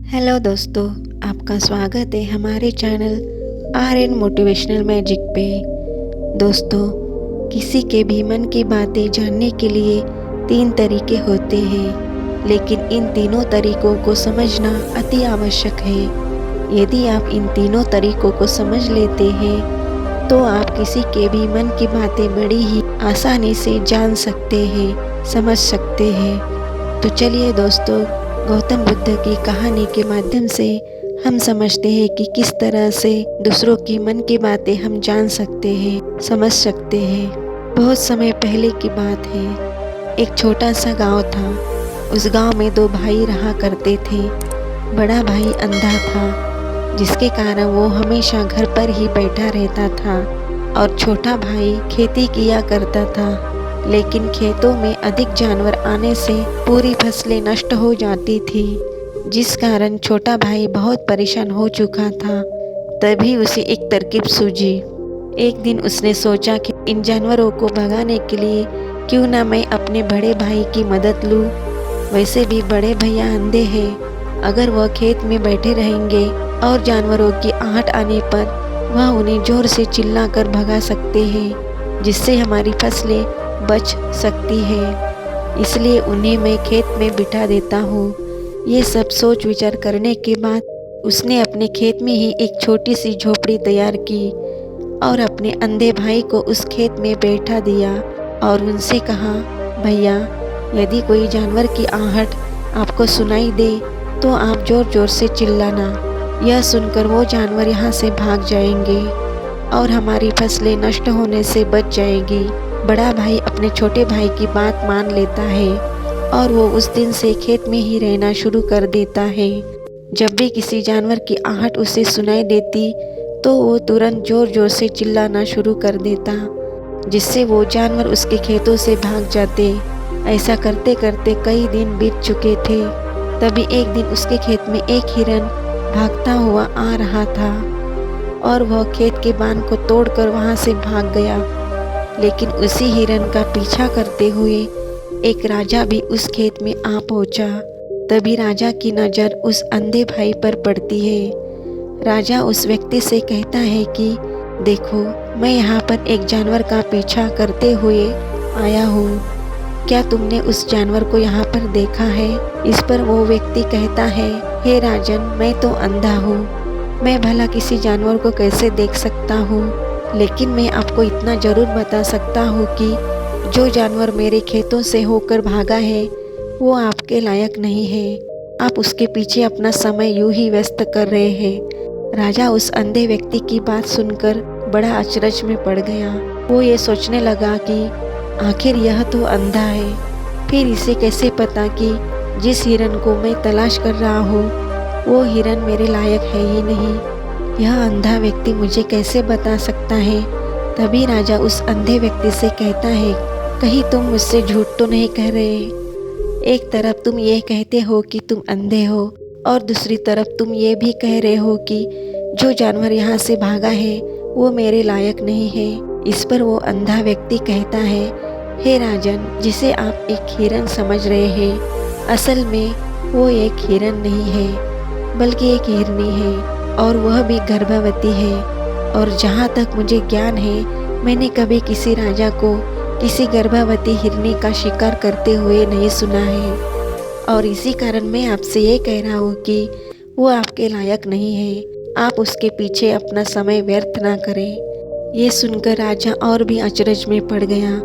Hello दोस्तों, आपका स्वागत है हमारे चैनल आर मोटिवेशनल मैजिक पे। दोस्तों, किसी के भी मन की बातें जानने के लिए 3 तरीके होते हैं, लेकिन इन तीनों तरीकों को समझना अति आवश्यक है। यदि आप इन तीनों तरीकों को समझ लेते हैं तो आप किसी के भी मन की बातें बड़ी ही आसानी से जान सकते हैं, समझ सकते हैं। तो चलिए दोस्तों, गौतम बुद्ध की कहानी के माध्यम से हम समझते हैं कि किस तरह से दूसरों की मन की बातें हम जान सकते हैं, समझ सकते हैं। बहुत समय पहले की बात है। एक छोटा सा गांव था। उस गांव में 2 भाई रहा करते थे। बड़ा भाई अंधा था, जिसके कारण वो हमेशा घर पर ही बैठा रहता था, और छोटा भाई खेती किया करता था। लेकिन खेतों में अधिक जानवर आने से पूरी फसलें नष्ट हो जाती थी, जिस कारण छोटा भाई बहुत परेशान हो चुका था। तभी उसे एक तरकीब सूझी। एक दिन उसने सोचा कि इन जानवरों को भगाने के लिए क्यों ना मैं अपने बड़े भाई की मदद लूं। वैसे भी बड़े भैया अंधे हैं, अगर वह खेत में बैठे रहेंगे और जानवरों की आहट आने पर वह उन्हें जोर से चिल्लाकर भगा सकते हैं, जिससे हमारी फसलें बच सकती है। इसलिए उन्हें मैं खेत में बिठा देता हूँ। ये सब सोच विचार करने के बाद उसने अपने खेत में ही एक छोटी सी झोपड़ी तैयार की और अपने अंधे भाई को उस खेत में बैठा दिया और उनसे कहा, भैया, यदि कोई जानवर की आहट आपको सुनाई दे तो आप जोर जोर से चिल्लाना। यह सुनकर वो जानवर यहाँ से भाग जाएंगे और हमारी फसलें नष्ट होने से बच जाएगी। बड़ा भाई अपने छोटे भाई की बात मान लेता है और वो उस दिन से खेत में ही रहना शुरू कर देता है। जब भी किसी जानवर की आहट उसे सुनाई देती तो वो तुरंत जोर जोर से चिल्लाना शुरू कर देता, जिससे वो जानवर उसके खेतों से भाग जाते। ऐसा करते करते कई दिन बीत चुके थे। तभी एक दिन उसके खेत में एक हिरन भागता हुआ आ रहा था और वह खेत के बांध को तोड़कर वहां से भाग गया। लेकिन उसी हिरन का पीछा करते हुए एक राजा भी उस खेत में आ पहुंचा। तभी राजा की नज़र उस अंधे भाई पर पड़ती है। राजा उस व्यक्ति से कहता है कि देखो, मैं यहाँ पर एक जानवर का पीछा करते हुए आया हूँ। क्या तुमने उस जानवर को यहाँ पर देखा है? इस पर वो व्यक्ति कहता है, हे राजन, मैं तो अंधा हूँ, मैं भला किसी जानवर को कैसे देख सकता हूँ? लेकिन मैं आपको इतना ज़रूर बता सकता हूँ कि जो जानवर मेरे खेतों से होकर भागा है वो आपके लायक नहीं है। आप उसके पीछे अपना समय यूं ही व्यस्त कर रहे हैं। राजा उस अंधे व्यक्ति की बात सुनकर बड़ा अचरज में पड़ गया। वो ये सोचने लगा कि आखिर यह तो अंधा है, फिर इसे कैसे पता कि जिस हिरन को मैं तलाश कर रहा हूँ वो हिरन मेरे लायक है ही नहीं। यह अंधा व्यक्ति मुझे कैसे बता सकता है? तभी राजा उस अंधे व्यक्ति से कहता है, कहीं तुम मुझसे झूठ तो नहीं कह रहे? एक तरफ तुम ये कहते हो कि तुम अंधे हो और दूसरी तरफ तुम ये भी कह रहे हो कि जो जानवर यहाँ से भागा है वो मेरे लायक नहीं है। इस पर वो अंधा व्यक्ति कहता है, हे राजन, जिसे आप एक हिरन समझ रहे हैं, असल में वो एक हिरन नहीं है बल्कि एक हिरनी है, और वह भी गर्भवती है। और जहाँ तक मुझे ज्ञान है, मैंने कभी किसी राजा को किसी गर्भवती हिरनी का शिकार करते हुए नहीं सुना है, और इसी कारण मैं आपसे ये कह रहा हूँ कि वो आपके लायक नहीं है। आप उसके पीछे अपना समय व्यर्थ ना करें। ये सुनकर राजा और भी अचरज में पड़ गया।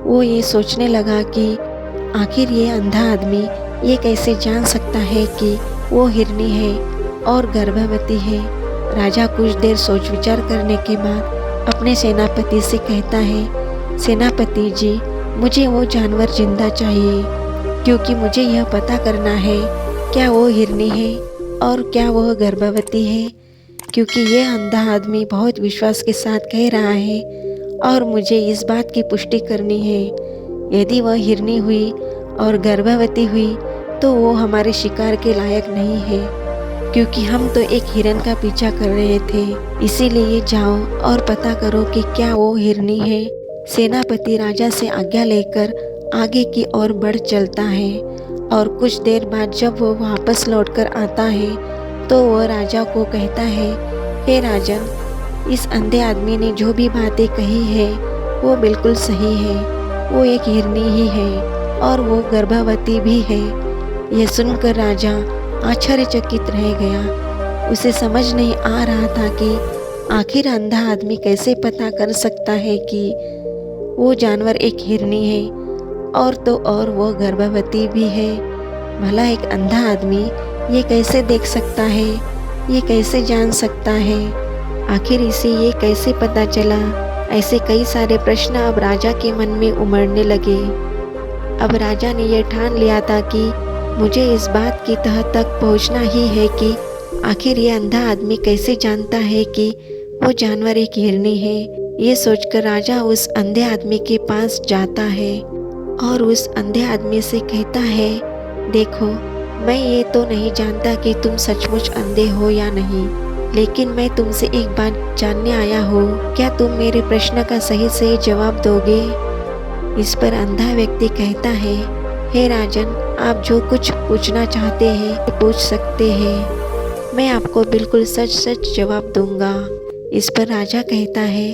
वो ये सोचने लगा कि आखिर ये अंधा आदमी ये कैसे जान सकता है कि वो हिरनी है और गर्भवती है। राजा कुछ देर सोच विचार करने के बाद अपने सेनापति से कहता है, सेनापति जी, मुझे वो जानवर जिंदा चाहिए, क्योंकि मुझे यह पता करना है क्या वो हिरनी है और क्या वह गर्भवती है। क्योंकि यह अंधा आदमी बहुत विश्वास के साथ कह रहा है और मुझे इस बात की पुष्टि करनी है। यदि वह हिरनी हुई और गर्भवती हुई तो वो हमारे शिकार के लायक नहीं है, क्योंकि हम तो एक हिरन का पीछा कर रहे थे। इसीलिए जाओ और पता करो कि क्या वो हिरनी है। सेनापति राजा से आज्ञा लेकर आगे की ओर बढ़ चलता है और कुछ देर बाद जब वो वापस लौटकर आता है तो वह राजा को कहता है, हे राजन, इस अंधे आदमी ने जो भी बातें कही है वो बिल्कुल सही है। वो एक हिरनी ही है और वो गर्भवती भी है। यह सुनकर राजा आश्चर्यचकित रह गया। उसे समझ नहीं आ रहा था कि आखिर अंधा आदमी कैसे पता कर सकता है कि वो जानवर एक हिरनी है और तो और वो गर्भवती भी है। भला एक अंधा आदमी ये कैसे देख सकता है, ये कैसे जान सकता है, आखिर इसे ये कैसे पता चला? ऐसे कई सारे प्रश्न अब राजा के मन में उमड़ने लगे। अब राजा ने यह ठान लिया था कि मुझे इस बात की तह तक पहुंचना ही है कि आखिर ये अंधा आदमी कैसे जानता है कि वो जानवर एक हिरनी है। ये सोचकर राजा उस अंधे आदमी के पास जाता है और उस अंधे आदमी से कहता है, देखो, मैं ये तो नहीं जानता कि तुम सचमुच अंधे हो या नहीं, लेकिन मैं तुमसे एक बात जानने आया हूँ। क्या तुम मेरे प्रश्न का सही सही जवाब दोगे? इस पर अंधा व्यक्ति कहता है, हे राजन, आप जो कुछ पूछना चाहते हैं पूछ सकते हैं। मैं आपको बिल्कुल सच सच जवाब दूंगा। इस पर राजा कहता है,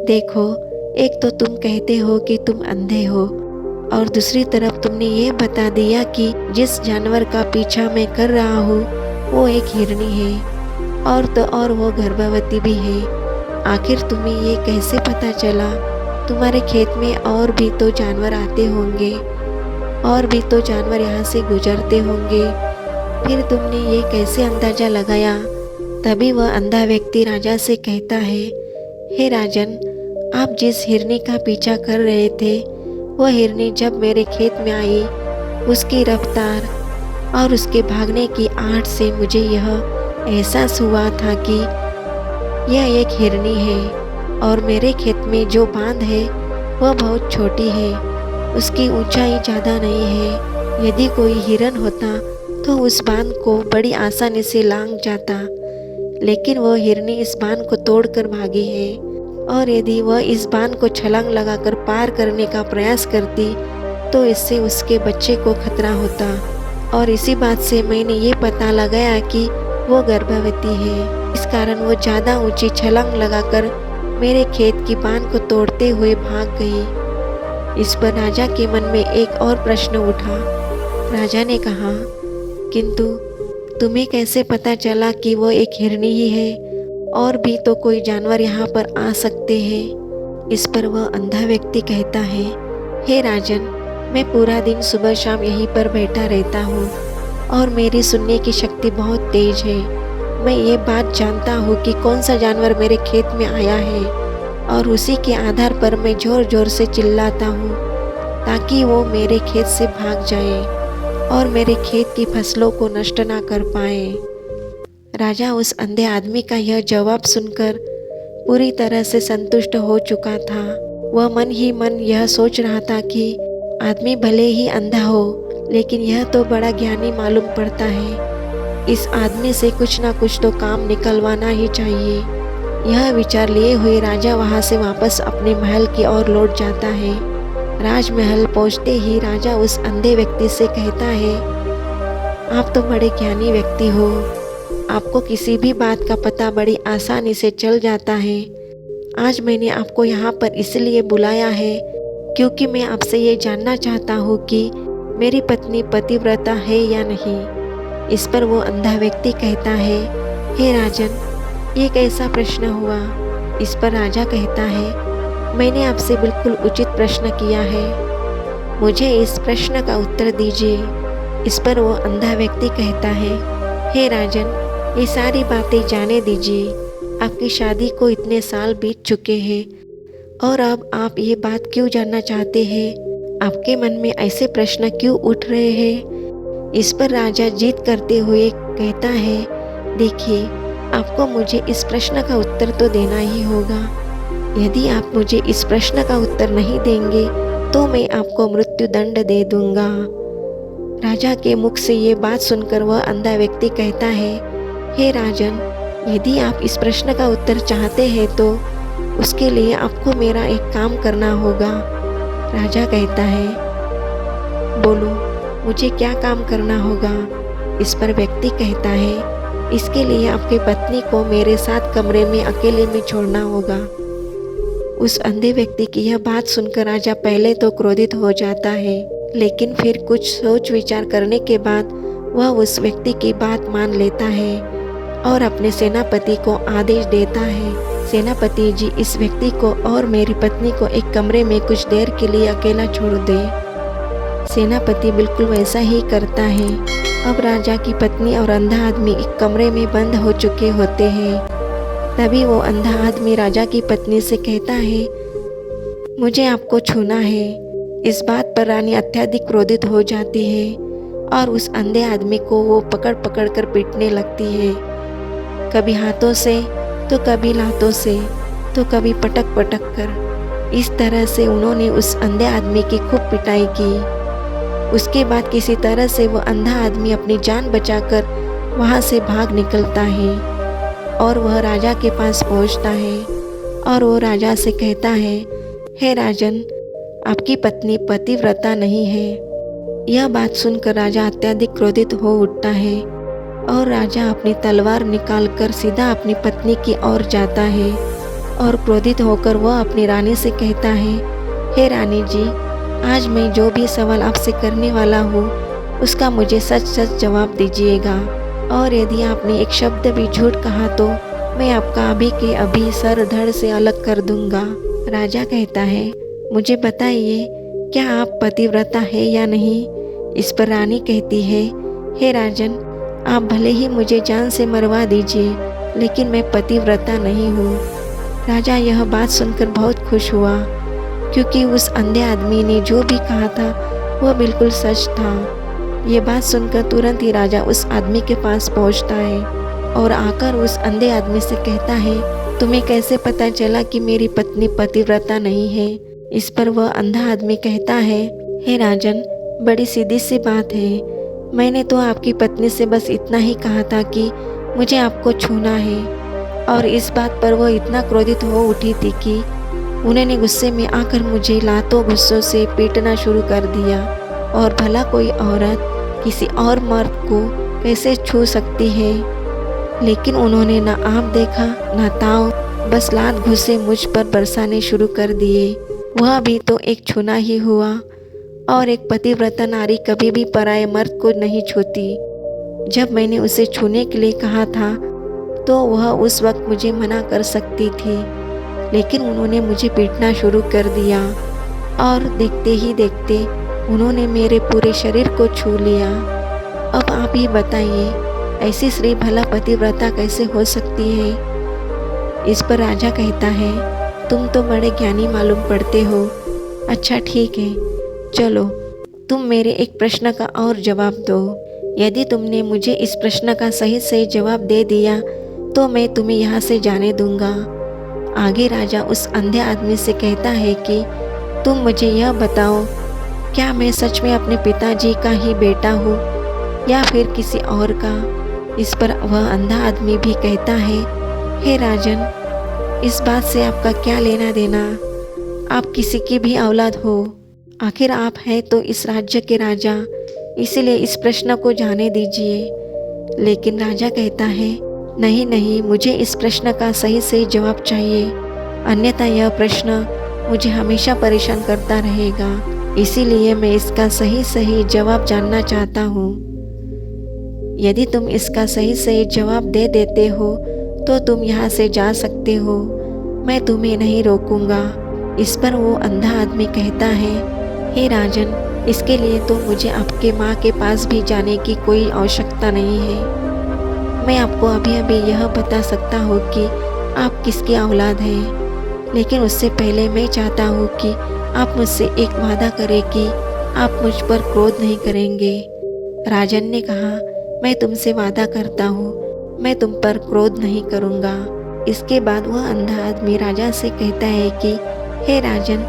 देखो, एक तो तुम कहते हो कि तुम अंधे हो और दूसरी तरफ तुमने ये बता दिया कि जिस जानवर का पीछा मैं कर रहा हूँ वो एक हिरनी है और तो और वो गर्भवती भी है। आखिर तुम्हें ये कैसे पता चला? तुम्हारे खेत में और भी तो जानवर आते होंगे, और भी तो जानवर यहाँ से गुजरते होंगे, फिर तुमने ये कैसे अंदाजा लगाया? तभी वह अंधा व्यक्ति राजा से कहता है, हे राजन, आप जिस हिरनी का पीछा कर रहे थे वह हिरनी जब मेरे खेत में आई, उसकी रफ्तार और उसके भागने की आहट से मुझे यह एहसास हुआ था कि यह एक हिरनी है और मेरे खेत में जो बांध है वह बहुत छोटी है, उसकी ऊंचाई ज़्यादा नहीं है। यदि कोई हिरन होता तो उस बांध को बड़ी आसानी से लांघ जाता, लेकिन वह हिरनी इस बांध को तोड़कर भागी है और यदि वह इस बांध को छलांग लगाकर पार करने का प्रयास करती तो इससे उसके बच्चे को खतरा होता। और इसी बात से मैंने ये पता लगाया कि वो गर्भवती है। इस कारण वो ज़्यादा ऊंची छलांग लगाकर मेरे खेत की बांध को तोड़ते हुए भाग गई। इस पर राजा के मन में एक और प्रश्न उठा। राजा ने कहा, किंतु तुम्हें कैसे पता चला कि वो एक हिरनी ही है? और भी तो कोई जानवर यहाँ पर आ सकते हैं। इस पर वह अंधा व्यक्ति कहता है, हे राजन, मैं पूरा दिन सुबह शाम यहीं पर बैठा रहता हूँ और मेरी सुनने की शक्ति बहुत तेज है। मैं ये बात जानता हूँ कि कौन सा जानवर मेरे खेत में आया है और उसी के आधार पर मैं ज़ोर ज़ोर से चिल्लाता हूँ ताकि वो मेरे खेत से भाग जाए और मेरे खेत की फसलों को नष्ट ना कर पाए। राजा उस अंधे आदमी का यह जवाब सुनकर पूरी तरह से संतुष्ट हो चुका था। वह मन ही मन यह सोच रहा था कि आदमी भले ही अंधा हो, लेकिन यह तो बड़ा ज्ञानी मालूम पड़ता है। इस आदमी से कुछ ना कुछ तो काम निकलवाना ही चाहिए। यह विचार लिए हुए राजा वहाँ से वापस अपने महल की ओर लौट जाता है। राजमहल पहुँचते ही राजा उस अंधे व्यक्ति से कहता है, आप तो बड़े ज्ञानी व्यक्ति हो, आपको किसी भी बात का पता बड़ी आसानी से चल जाता है। आज मैंने आपको यहाँ पर इसलिए बुलाया है क्योंकि मैं आपसे ये जानना चाहता हूँ कि मेरी पत्नी पतिव्रता है या नहीं। इस पर वो अंधा व्यक्ति कहता है, हे राजन, ये कैसा प्रश्न हुआ? इस पर राजा कहता है, मैंने आपसे बिल्कुल उचित प्रश्न किया है, मुझे इस प्रश्न का उत्तर दीजिए। इस पर वो अंधा व्यक्ति कहता है, हे राजन, ये सारी बातें जाने दीजिए। आपकी शादी को इतने साल बीत चुके हैं और अब आप ये बात क्यों जानना चाहते हैं? आपके मन में ऐसे प्रश्न क्यों उठ रहे हैं? इस पर राजा जिद करते हुए कहता है, देखिए, आपको मुझे इस प्रश्न का उत्तर तो देना ही होगा। यदि आप मुझे इस प्रश्न का उत्तर नहीं देंगे तो मैं आपको मृत्यु दंड दे दूंगा। राजा के मुख से ये बात सुनकर वह अंधा व्यक्ति कहता है, हे राजन, यदि आप इस प्रश्न का उत्तर चाहते हैं तो उसके लिए आपको मेरा एक काम करना होगा। राजा कहता है, बोलो, मुझे क्या काम करना होगा? इस पर व्यक्ति कहता है, इसके लिए आपकी पत्नी को मेरे साथ कमरे में अकेले में छोड़ना होगा। उस अंधे व्यक्ति की यह बात सुनकर राजा पहले तो क्रोधित हो जाता है, लेकिन फिर कुछ सोच विचार करने के बाद वह उस व्यक्ति की बात मान लेता है और अपने सेनापति को आदेश देता है, सेनापति जी, इस व्यक्ति को और मेरी पत्नी को एक कमरे में कुछ देर के लिए अकेला छोड़ दे। सेनापति बिल्कुल वैसा ही करता है। अब राजा की पत्नी और अंधा आदमी एक कमरे में बंद हो चुके होते हैं। तभी वो अंधा आदमी राजा की पत्नी से कहता है, मुझे आपको छूना है। इस बात पर रानी अत्यधिक क्रोधित हो जाती है और उस अंधे आदमी को वो पकड़ पकड़ कर पीटने लगती है, कभी हाथों से तो कभी लातों से तो कभी पटक पटक कर। इस तरह से उन्होंने उस अंधे आदमी की खूब पिटाई की। उसके बाद किसी तरह से वो अंधा आदमी अपनी जान बचाकर वहाँ से भाग निकलता है और वह राजा के पास पहुँचता है और वो राजा से कहता है, हे राजन, आपकी पत्नी पतिव्रता नहीं है। यह बात सुनकर राजा अत्यधिक क्रोधित हो उठता है और राजा अपनी तलवार निकालकर सीधा अपनी पत्नी की ओर जाता है और क्रोधित होकर वह अपनी रानी से कहता है, हे रानी जी, आज मैं जो भी सवाल आपसे करने वाला हूँ उसका मुझे सच सच जवाब दीजिएगा, और यदि आपने एक शब्द भी झूठ कहा तो मैं आपका अभी के अभी सर धड़ से अलग कर दूंगा। राजा कहता है, मुझे बताइए, क्या आप पतिव्रता है या नहीं? इस पर रानी कहती है, हे राजन, आप भले ही मुझे जान से मरवा दीजिए, लेकिन मैं पतिव्रता नहीं हूँ। राजा यह बात सुनकर बहुत खुश हुआ, क्योंकि उस अंधे आदमी ने जो भी कहा था वह बिल्कुल सच था। ये बात सुनकर तुरंत ही राजा उस आदमी के पास पहुंचता है और आकर उस अंधे आदमी से कहता है, तुम्हें कैसे पता चला कि मेरी पत्नी पतिव्रता नहीं है? इस पर वह अंधा आदमी कहता है, हे राजन, बड़ी सीधी सी बात है। मैंने तो आपकी पत्नी से बस इतना ही कहा था कि मुझे आपको छूना है, और इस बात पर वह इतना क्रोधित हो उठी थी कि उन्होंने गुस्से में आकर मुझे लातों गुस्सों से पीटना शुरू कर दिया। और भला कोई औरत किसी और मर्द को कैसे छू सकती है? लेकिन उन्होंने ना आप देखा ना ताव, बस लात घुसे मुझ पर बरसाने शुरू कर दिए। वह भी तो एक छूना ही हुआ, और एक पतिव्रता नारी कभी भी पराये मर्द को नहीं छूती। जब मैंने उसे छूने के लिए कहा था तो वह उस वक्त मुझे मना कर सकती थी, लेकिन उन्होंने मुझे पीटना शुरू कर दिया और देखते ही देखते उन्होंने मेरे पूरे शरीर को छू लिया। अब आप ही बताइए, ऐसी स्त्री भला पतिव्रता कैसे हो सकती है? इस पर राजा कहता है, तुम तो बड़े ज्ञानी मालूम पड़ते हो। अच्छा ठीक है, चलो तुम मेरे एक प्रश्न का और जवाब दो। यदि तुमने मुझे इस प्रश्न का सही सही जवाब दे दिया तो मैं तुम्हें यहाँ से जाने दूंगा। आगे राजा उस अंधे आदमी से कहता है कि तुम मुझे यह बताओ, क्या मैं सच में अपने पिताजी का ही बेटा हूँ या फिर किसी और का? इस पर वह अंधा आदमी भी कहता है, हे राजन, इस बात से आपका क्या लेना देना? आप किसी की भी औलाद हो, आखिर आप हैं तो इस राज्य के राजा, इसीलिए इस प्रश्न को जाने दीजिए। लेकिन राजा कहता है, नहीं नहीं, मुझे इस प्रश्न का सही सही जवाब चाहिए, अन्यथा यह प्रश्न मुझे हमेशा परेशान करता रहेगा। इसीलिए मैं इसका सही सही जवाब जानना चाहता हूँ। यदि तुम इसका सही सही जवाब दे देते हो तो तुम यहाँ से जा सकते हो, मैं तुम्हें नहीं रोकूंगा। इस पर वो अंधा आदमी कहता है, हे राजन, इसके लिए तो मुझे आपके माँ के पास भी जाने की कोई आवश्यकता नहीं है। मैं आपको अभी अभी यह बता सकता हूँ कि आप किसकी औलाद हैं, लेकिन उससे पहले मैं चाहता हूँ कि आप मुझसे एक वादा करें कि आप मुझ पर क्रोध नहीं करेंगे। राजन ने कहा, मैं तुमसे वादा करता हूँ, मैं तुम पर क्रोध नहीं करूँगा। इसके बाद वह अंधा आदमी राजा से कहता है कि हे राजन,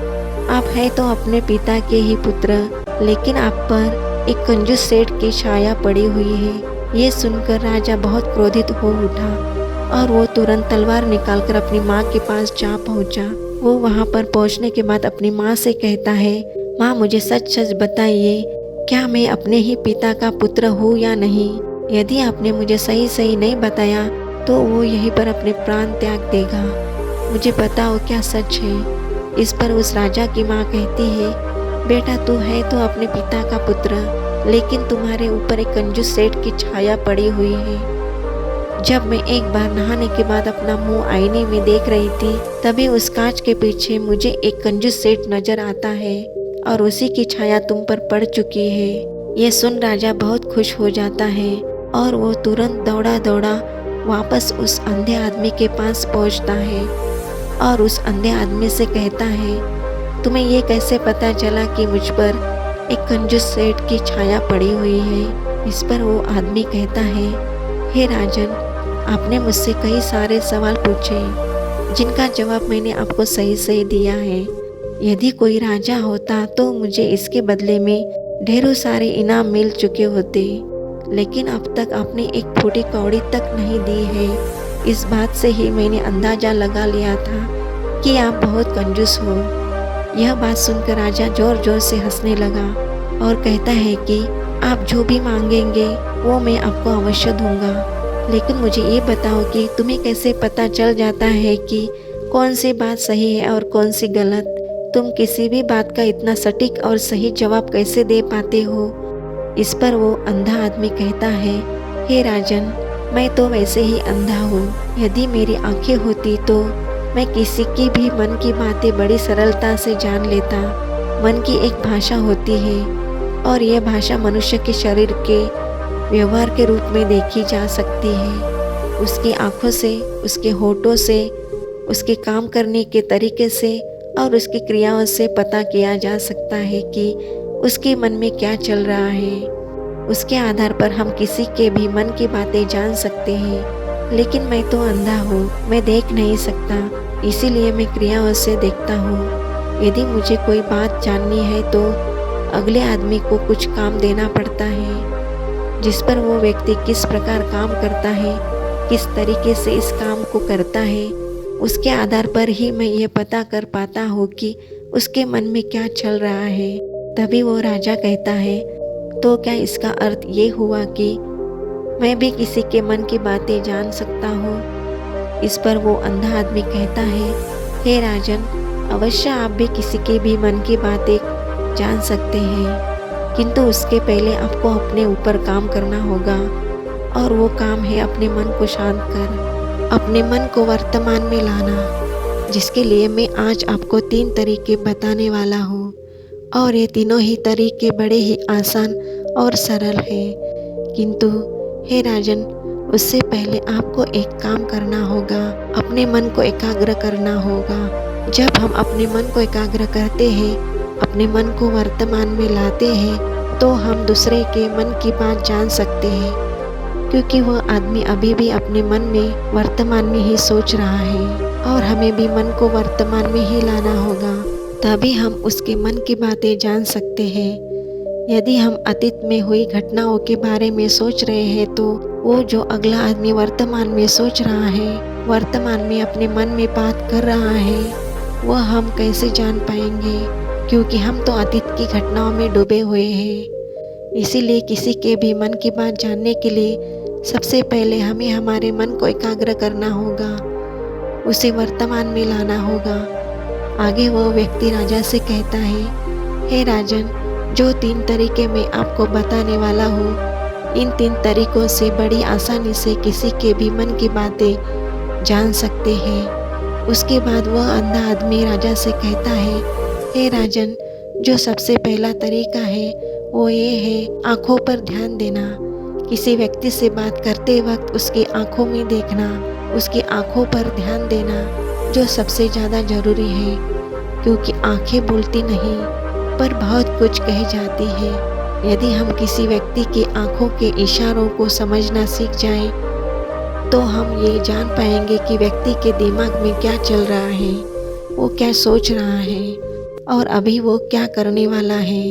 आप हैं तो अपने पिता के ही पुत्र, लेकिन आप पर एक कंजूस सेठ की छाया पड़ी हुई है। ये सुनकर राजा बहुत क्रोधित हो उठा और वो तुरंत तलवार निकालकर अपनी माँ के पास जा पहुँचा। वो वहाँ पर पहुँचने के बाद अपनी माँ से कहता है, माँ, मुझे सच सच बताइए, क्या मैं अपने ही पिता का पुत्र हूँ या नहीं? यदि आपने मुझे सही सही नहीं बताया तो वो यहीं पर अपने प्राण त्याग देगा। मुझे बताओ क्या सच है। इस पर उस राजा की माँ कहती है, बेटा तू है तो अपने पिता का पुत्र, लेकिन तुम्हारे ऊपर एक कंजूस सेठ की छाया पड़ी हुई है। जब मैं एक बार नहाने के बाद अपना मुंह आईने में देख रही थी, तभी उस कांच के पीछे मुझे एक कंजूस सेठ नजर आता है और उसी की छाया तुम पर पड़ चुकी है। ये सुन राजा बहुत खुश हो जाता है और वो तुरंत दौड़ा दौड़ा वापस उस अंधे आदमी के पास पहुंचता है और उस अंधे आदमी से कहता है, तुम्हें ये कैसे पता चला कि मुझ पर एक कंजूस सेठ की छाया पड़ी हुई है। इस पर वो आदमी कहता है, हे राजन, आपने मुझसे कई सारे सवाल पूछे जिनका जवाब मैंने आपको सही सही दिया है। यदि कोई राजा होता तो मुझे इसके बदले में ढेरों सारे इनाम मिल चुके होते, लेकिन अब तक आपने एक फूटी कौड़ी तक नहीं दी है। इस बात से ही मैंने अंदाजा लगा लिया था कि आप बहुत कंजूस हो। यह बात सुनकर राजा जोर जोर से हंसने लगा और कहता है कि आप जो भी मांगेंगे वो मैं आपको अवश्य दूंगा, लेकिन मुझे ये बताओ कि तुम्हें कैसे पता चल जाता है कि कौन सी बात सही है और कौन सी गलत। तुम किसी भी बात का इतना सटीक और सही जवाब कैसे दे पाते हो। इस पर वो अंधा आदमी कहता है, हे राजन, मैं तो वैसे ही अंधा हूँ। यदि मेरी आंखें होती तो मैं किसी की भी मन की बातें बड़ी सरलता से जान लेता। मन की एक भाषा होती है और यह भाषा मनुष्य के शरीर के व्यवहार के रूप में देखी जा सकती है। उसकी आंखों से, उसके होठों से, उसके काम करने के तरीके से और उसकी क्रियाओं से पता किया जा सकता है कि उसके मन में क्या चल रहा है। उसके आधार पर हम किसी के भी मन की बातें जान सकते हैं, लेकिन मैं तो अंधा हूँ, मैं देख नहीं सकता, इसीलिए मैं क्रियाओं से देखता हूँ। यदि मुझे कोई बात जाननी है तो अगले आदमी को कुछ काम देना पड़ता है, जिस पर वो व्यक्ति किस प्रकार काम करता है, किस तरीके से इस काम को करता है, उसके आधार पर ही मैं ये पता कर पाता हूँ कि उसके मन में क्या चल रहा है। तभी वो राजा कहता है, तो क्या इसका अर्थ ये हुआ कि मैं भी किसी के मन की बातें जान सकता हूँ। इस पर वो अंधा आदमी कहता है, हे राजन, अवश्य आप भी किसी के भी मन की बातें जान सकते हैं, किंतु उसके पहले आपको अपने ऊपर काम करना होगा और वो काम है अपने मन को शांत कर अपने मन को वर्तमान में लाना, जिसके लिए मैं आज आपको 3 तरीके बताने वाला हूँ और ये तीनों ही तरीके बड़े ही आसान और सरल हैं। किंतु हे राजन, उससे पहले आपको एक काम करना होगा, अपने मन को एकाग्र करना होगा। जब हम अपने मन को एकाग्र करते हैं, अपने मन को वर्तमान में लाते हैं, तो हम दूसरे के मन की बात जान सकते हैं, क्योंकि वह आदमी अभी भी अपने मन में वर्तमान में ही सोच रहा है और हमें भी मन को वर्तमान में ही लाना होगा, तभी हम उसके मन की बातें जान सकते हैं। यदि हम अतीत में हुई घटनाओं के बारे में सोच रहे हैं तो वो जो अगला आदमी वर्तमान में सोच रहा है, वर्तमान में अपने मन में बात कर रहा है, वह हम कैसे जान पाएंगे, क्योंकि हम तो अतीत की घटनाओं में डूबे हुए हैं। इसीलिए किसी के भी मन की बात जानने के लिए सबसे पहले हमें हमारे मन को एकाग्र करना होगा, उसे वर्तमान में लाना होगा। आगे वो व्यक्ति राजा से कहता है, हे राजन, जो 3 तरीके मैं आपको बताने वाला हूँ, इन 3 तरीकों से बड़ी आसानी से किसी के भी मन की बातें जान सकते हैं। उसके बाद वह अंधा आदमी राजा से कहता है, हे राजन, जो सबसे पहला तरीका है वो ये है आँखों पर ध्यान देना। किसी व्यक्ति से बात करते वक्त उसकी आँखों में देखना, उसकी आँखों पर ध्यान देना, जो सबसे ज़्यादा ज़रूरी है, क्योंकि आँखें बोलती नहीं पर बहुत कुछ कह जाती है। यदि हम किसी व्यक्ति की आँखों के इशारों को समझना सीख जाएं, तो हम ये जान पाएंगे कि व्यक्ति के दिमाग में क्या चल रहा है, वो क्या सोच रहा है और अभी वो क्या करने वाला है।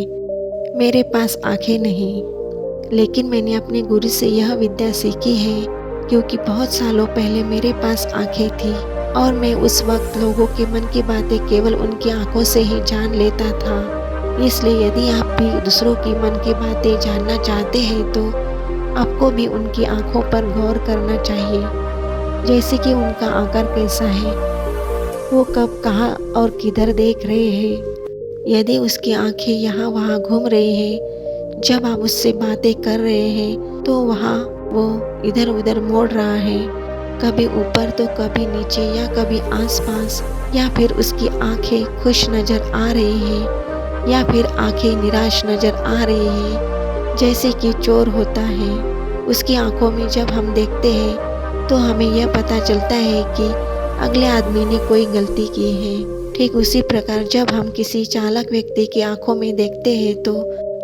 मेरे पास आँखें नहीं, लेकिन मैंने अपने गुरु से यह विद्या सीखी है, क्योंकि बहुत सालों पहले मेरे पास आँखें थी और मैं उस वक्त लोगों के मन की बातें केवल उनकी आँखों से ही जान लेता था। इसलिए यदि आप भी दूसरों की मन की बातें जानना चाहते हैं तो आपको भी उनकी आंखों पर गौर करना चाहिए, जैसे कि उनका आकार कैसा है, वो कब कहाँ और किधर देख रहे हैं। यदि उसकी आंखें यहाँ वहाँ घूम रही हैं जब आप उससे बातें कर रहे हैं, तो वहाँ वो इधर उधर मोड़ रहा है, कभी ऊपर तो कभी नीचे या कभी आसपास, या फिर उसकी आंखें खुश नज़र आ रही हैं या फिर आंखें निराश नज़र आ रही है, जैसे कि चोर होता है। उसकी आंखों में जब हम देखते हैं तो हमें यह पता चलता है कि अगले आदमी ने कोई गलती की है। ठीक उसी प्रकार जब हम किसी चालाक व्यक्ति की आंखों में देखते हैं तो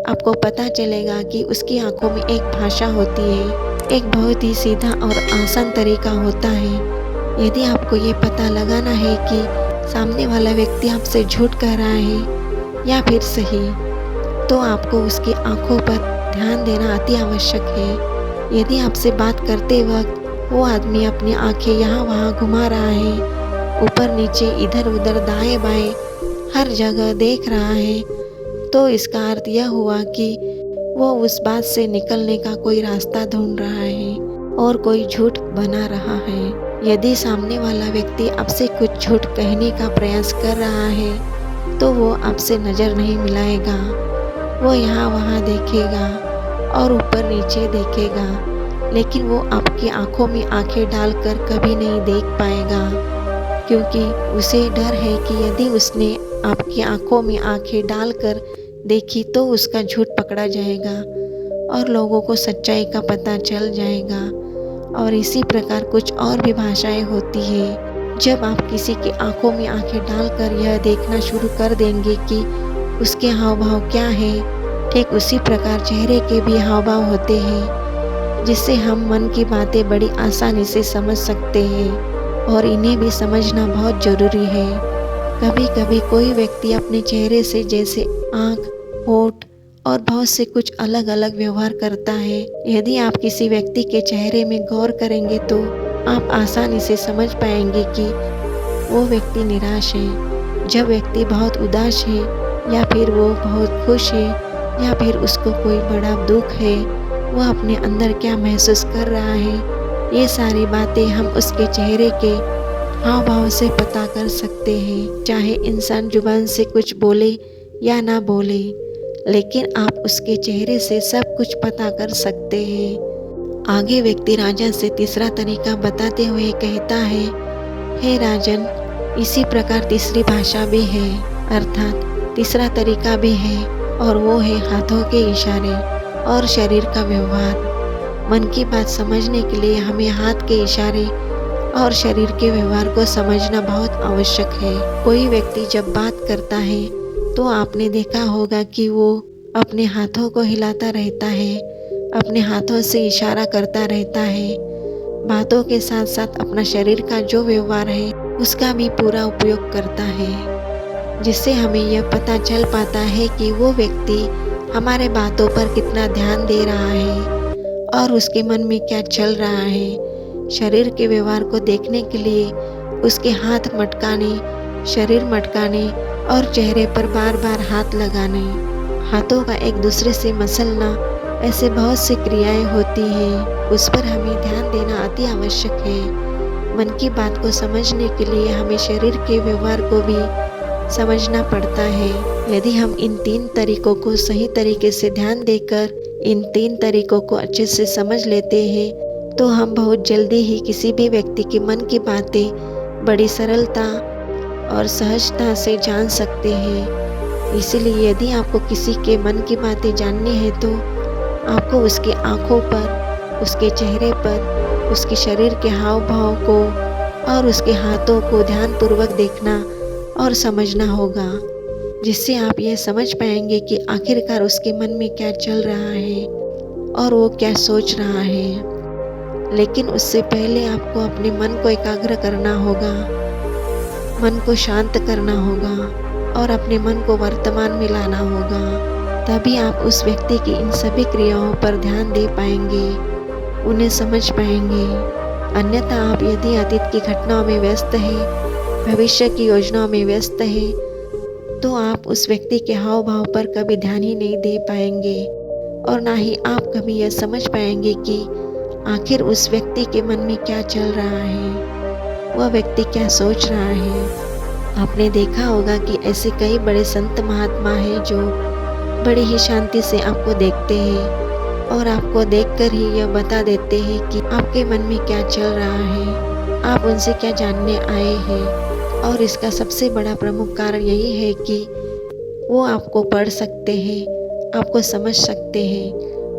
आपको पता चलेगा कि उसकी आंखों में एक भाषा होती है, एक बहुत ही सीधा और आसान तरीका होता है। यदि आपको ये पता लगाना है कि सामने वाला व्यक्ति आपसे झूठ कह रहा है या फिर सही, तो आपको उसकी आंखों पर ध्यान देना अति आवश्यक है। यदि आपसे बात करते वक्त वो आदमी अपनी आंखें यहाँ वहाँ घुमा रहा है, ऊपर नीचे इधर उधर दाएं बाएं हर जगह देख रहा है, तो इसका अर्थ यह हुआ कि वो उस बात से निकलने का कोई रास्ता ढूंढ रहा है और कोई झूठ बना रहा है। यदि सामने वाला व्यक्ति आपसे कुछ झूठ कहने का प्रयास कर रहा है तो वो आपसे नज़र नहीं मिलाएगा, वो यहाँ वहाँ देखेगा और ऊपर नीचे देखेगा, लेकिन वो आपकी आंखों में आंखें डालकर कभी नहीं देख पाएगा, क्योंकि उसे डर है कि यदि उसने आपकी आंखों में आंखें डालकर देखी तो उसका झूठ पकड़ा जाएगा और लोगों को सच्चाई का पता चल जाएगा। और इसी प्रकार कुछ और भी भाषाएं होती है। जब आप किसी की आंखों में आंखें डालकर यह देखना शुरू कर देंगे कि उसके हाव भाव क्या है, ठीक उसी प्रकार चेहरे के भी हाव भाव होते हैं, जिससे हम मन की बातें बड़ी आसानी से समझ सकते हैं और इन्हें भी समझना बहुत ज़रूरी है। कभी कभी कोई व्यक्ति अपने चेहरे से जैसे आँख, होठ और बहुत से कुछ अलग अलग व्यवहार करता है। यदि आप किसी व्यक्ति के चेहरे में गौर करेंगे तो आप आसानी से समझ पाएंगे कि वो व्यक्ति निराश है, जब व्यक्ति बहुत उदास है, या फिर वो बहुत खुश है, या फिर उसको कोई बड़ा दुख है, वो अपने अंदर क्या महसूस कर रहा है। ये सारी बातें हम उसके चेहरे के हाव भाव से पता कर सकते हैं। चाहे इंसान जुबान से कुछ बोले या ना बोले, लेकिन आप उसके चेहरे से सब कुछ पता कर सकते हैं। आगे व्यक्ति राजा से तीसरा तरीका बताते हुए कहता है, हे राजन, इसी प्रकार तीसरी भाषा भी है, अर्थात तीसरा तरीका भी है, और वो है हाथों के इशारे और शरीर का व्यवहार। मन की बात समझने के लिए हमें हाथ के इशारे और शरीर के व्यवहार को समझना बहुत आवश्यक है। कोई व्यक्ति जब बात करता है तो आपने देखा होगा कि वो अपने हाथों को हिलाता रहता है, अपने हाथों से इशारा करता रहता है। बातों के साथ साथ अपना शरीर का जो व्यवहार है उसका भी पूरा उपयोग करता है, जिससे हमें यह पता चल पाता है कि वो व्यक्ति हमारे बातों पर कितना ध्यान दे रहा है और उसके मन में क्या चल रहा है। शरीर के व्यवहार को देखने के लिए उसके हाथ मटकाने, शरीर मटकाने और चेहरे पर बार बार हाथ लगाने, हाथों का एक दूसरे से मसलना, ऐसे बहुत सी क्रियाएं होती हैं। उस पर हमें ध्यान देना अति आवश्यक है। मन की बात को समझने के लिए हमें शरीर के व्यवहार को भी समझना पड़ता है। यदि हम इन 3 तरीकों को सही तरीके से ध्यान देकर इन 3 तरीकों को अच्छे से समझ लेते हैं तो हम बहुत जल्दी ही किसी भी व्यक्ति के मन की बातें बड़ी सरलता और सहजता से जान सकते हैं। इसीलिए यदि आपको किसी के मन की बातें जाननी है तो आपको उसकी आंखों पर, उसके चेहरे पर, उसके शरीर के हाव भाव को और उसके हाथों को ध्यानपूर्वक देखना और समझना होगा, जिससे आप यह समझ पाएंगे कि आखिरकार उसके मन में क्या चल रहा है और वो क्या सोच रहा है। लेकिन उससे पहले आपको अपने मन को एकाग्र करना होगा, मन को शांत करना होगा और अपने मन को वर्तमान में लाना होगा। तभी आप उस व्यक्ति की इन सभी क्रियाओं पर ध्यान दे पाएंगे, उन्हें समझ पाएंगे। अन्यथा आप यदि अतीत की घटनाओं में व्यस्त हैं, भविष्य की योजनाओं में व्यस्त हैं, तो आप उस व्यक्ति के हाव भाव पर कभी ध्यान ही नहीं दे पाएंगे और ना ही आप कभी यह समझ पाएंगे कि आखिर उस व्यक्ति के मन में क्या चल रहा है, वह व्यक्ति क्या सोच रहा है। आपने देखा होगा कि ऐसे कई बड़े संत महात्मा हैं जो बड़ी ही शांति से आपको देखते हैं और आपको देखकर ही यह बता देते हैं कि आपके मन में क्या चल रहा है, आप उनसे क्या जानने आए हैं। और इसका सबसे बड़ा प्रमुख कारण यही है कि वो आपको पढ़ सकते हैं, आपको समझ सकते हैं,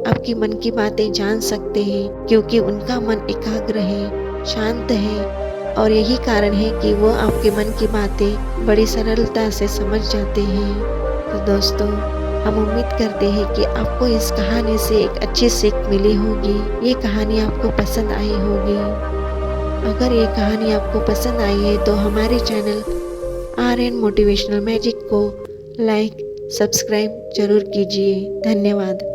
आपकी मन की बातें जान सकते हैं, क्योंकि उनका मन एकाग्र है, शांत है। और यही कारण है कि वो आपके मन की बातें बड़ी सरलता से समझ जाते हैं। तो दोस्तों, हम उम्मीद करते हैं कि आपको इस कहानी से एक अच्छी सीख मिली होगी। ये कहानी आपको पसंद आई होगी। अगर ये कहानी आपको पसंद आई है तो हमारे चैनल RN मोटिवेशनल मैजिक को लाइक, सब्सक्राइब जरूर कीजिए। धन्यवाद।